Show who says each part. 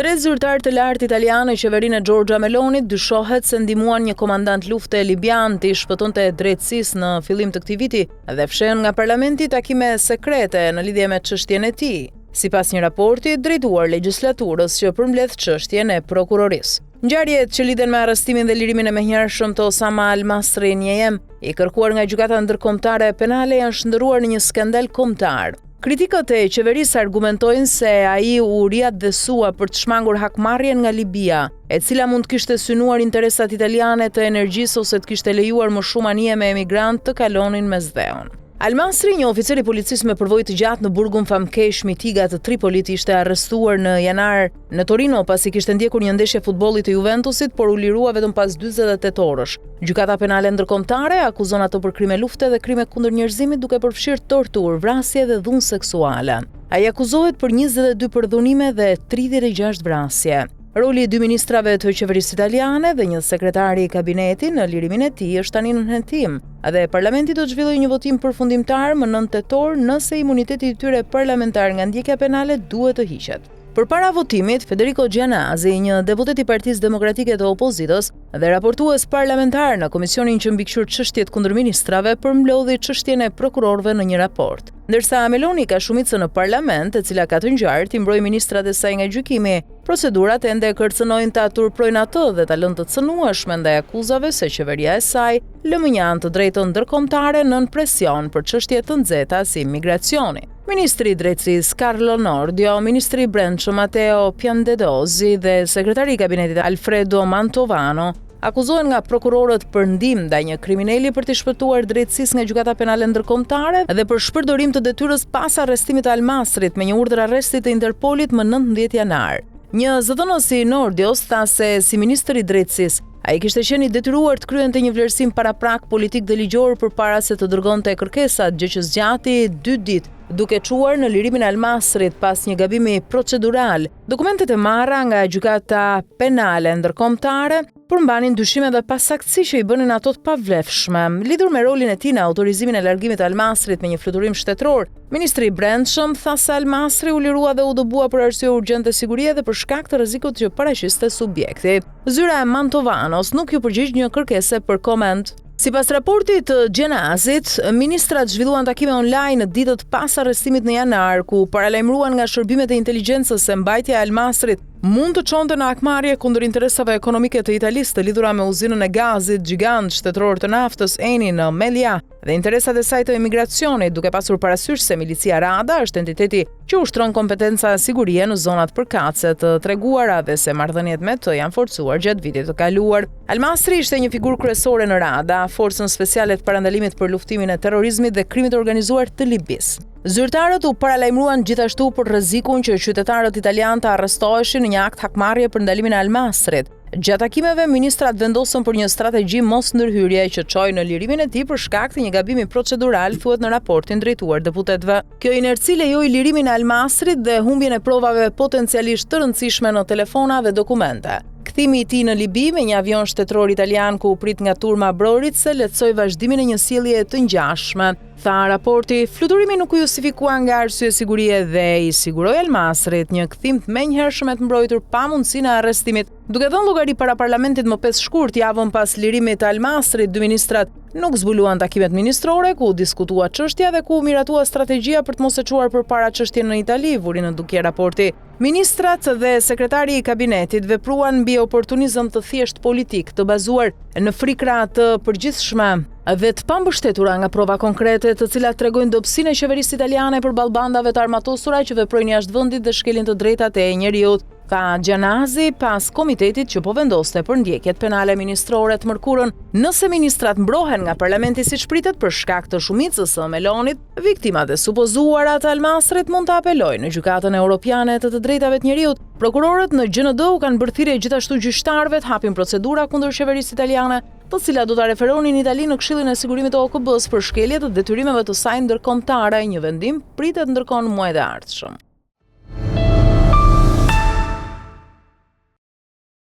Speaker 1: Tre zyrtarë të lartë italianë e qeverinë e Giorgia Melonit dyshohet se ndihmuan një komandant lufte libian të i shpëtonte drejtësisë në fillim të këtij viti dhe fshehen nga parlamenti takime sekrete në lidhje me çështjen e tij, sipas një raporti drejtuar legjislaturës që përmbledh çështjen e prokurorisë. Ngjarjet që lidhen me arrestimin dhe lirimin e menjëhershëm të Osama Al-Masri Njem, i kërkuar nga gjykata ndërkombëtare penale, janë shndërruar në një skandal kombëtar. Kritikët e qeverisë argumentojnë se ai u riadhësua për të shmangur hakmarrjen nga Libia, e cila mund të kishte synuar interesat italiane të energjisë ose të kishte lejuar më shumë anije me emigrantë të kalonin mesdheun. Al-Masri, një oficer i policisë me përvojë të gjatë në burgun famkeq Mitiga të Tripolit, ishte arrestuar në janar në Torino pasi kishte ndjekur një ndeshje futbolli të Juventusit, por u lirua vetëm pas 48 orësh. Gjykata penale ndërkombëtare akuzon atë për krime lufte dhe krime kundër njerëzimit, duke përfshirë torturë, vrasje dhe dhunë seksuale. Ai akuzohet për 22 përdhunime dhe 36 vrasje. Roli i dy ministrave të qeverisë italiane dhe një sekretari i kabinetit në lirimin e tij është tani në hetim, dhe parlamenti do të zhvillojë një votim përfundimtar më 9 tetor nëse imuniteti i tyre parlamentar nga ndjekja penale duhet të hiqet. Përpara votimit, Federico Gianazi, një deputet i Partisë Demokratike të Opozitës dhe raportues parlamentar në komisionin që mbikëqyr çështjet kundër ministrave, përmblodhi çështjen e prokurorëve në një raport. Ndërsa Meloni ka shumicën në parlament, e cila ka të ngjarë të mbrojë ministrat e saj nga gjykimi, procedurat ende kërcënojnë ta turprojnë atë dhe ta lënë të cënueshme ndaj akuzave se qeveria e saj lëmë një anë të drejtën ndërkombëtare nën presion për çështje të nxehta si migracioni. Ministri i Drejtësisë Carlo Nordio, Ministri i Brendshëm Matteo Piantedosi dhe Sekretari i Kabinetit Alfredo Mantovano akuzohen nga prokurorët për ndihmë ndaj një kriminali për të shpëtuar drejtësisë nga gjykata penale ndërkombëtare dhe për shpërdorim të detyrës pas arrestimit të Al-Masrit me një urdhër arresti të Interpolit më 19 janar. Një zëdhënës i Nordios tha se si ministër i drejtësisë, ai kishte qenë i detyruar të kryente një vlerësim paraprak politik dhe ligjor përpara se të dërgonte kërkesat, gjë që zgjati 2 ditë, duke çuar në lirimin e Al-Masrit pas një gabimi procedural. Dokumentet e marra nga gjykata penale ndërkombëtare përmbanin dyshime dhe pasaktësi që i bënin ato të pavlefshme. Lidhur me rolin e tij në autorizimin e largimit të Al-Masrit me një fluturim shtetëror, ministri i Brendshëm tha se Al-Masri u lirua dhe u dëbua për arsye urgjente sigurie dhe për shkak të rrezikut që paraqiste subjekti. Zyra e Mantovanos nuk ju përgjigj një kërkese për koment. Sipas raportit të Gjenazit, ministrat zhvilluan takime online në ditët pas arrestimit në janar, ku paralajmëruan nga shërbimet e inteligjencës se mbajtja e Al-Masrit mund të çonte në hakmarrje kundër interesave ekonomike të Italisë të lidhura me uzinën e gazit gjigant shtetëror të naftës Eni në Melia dhe interesat e saj të emigracionit, duke pasur parasysh se milicia Rada është entiteti që ushtron kompetenca sigurie në zonat përkatëse të treguara dhe se marrëdhëniet me të janë forcuar gjatë vitit të kaluar. Al-Masri ishte një figurë kryesore në Rada, forcën speciale të parandalimit për luftimin e terrorizmit dhe krimit të organizuar të Libisë. Zyrtarët u paralajmëruan gjithashtu për rrezikun që qytetarët italianë të arrestoheshin në një akt hakmarrje për ndalimin e Al-Masrit. Gjatë takimeve, ministrat vendosën për një strategji mos ndërhyrje që çoi në lirimin e tij për shkak të një gabimi procedural, thuhet në raportin drejtuar deputetëve. Kjo inerci lejoi lirimin e Al-Masrit dhe humbjen e provave potencialisht të rëndësishme në telefona dhe dokumente. Kthimi i tij në Libi me një avion shtetëror italian ku u prit nga turma Brorice lehtësoi vazhdimin e një sjellje të ngjashme. Tha raporti, fluturimi nuk u justifikua nga arsye sigurie dhe i siguroi Al-Masrit një kthim të menjëhershëm të mbrojtur pa mundësinë e arrestimit. Duke dhënë llogari para parlamentit më 5 shkurt javën pas lirimit të Al-Masrit, dy ministrat nuk zbuluan takimet ministrore ku diskutua çështja dhe ku miratua strategjia për të mos e çuar përpara çështjen në Itali, vuri në dukje raporti. Ministrat dhe sekretari i kabinetit vepruan mbi oportunizëm të thjesht politik, të bazuar në frikra të përgjithshme dhe të pambështetura nga prova konkrete, të cilat tregojnë dobësinë e qeverisë italiane përballë bandave të armatosura që veprojnë jashtë vendit dhe shkelin të drejtat e njerëzit. Tha Gianazi pas komitetit që po vendoste për ndjekjet penale ministrore të mërkurën, nëse ministrat mbrohen nga parlamenti siç pritet për shkak të shumicës së Melonit, viktimat e supozuara të Al-Masrit mund të apelojnë në Gjykatën Europiane të Drejtave të Njerëzit. Prokurorët në GND u kanë bërë thirrje gjithashtu gjyqtarëve të hapin procedura kundër qeverisë italiane, të cilat do ta referonin Italinë në Këshillin e Sigurimit të OKB-s për shkelje të detyrimeve të saj ndërkombëtare. Një vendim pritet ndërkohë në muajin e ardhshëm.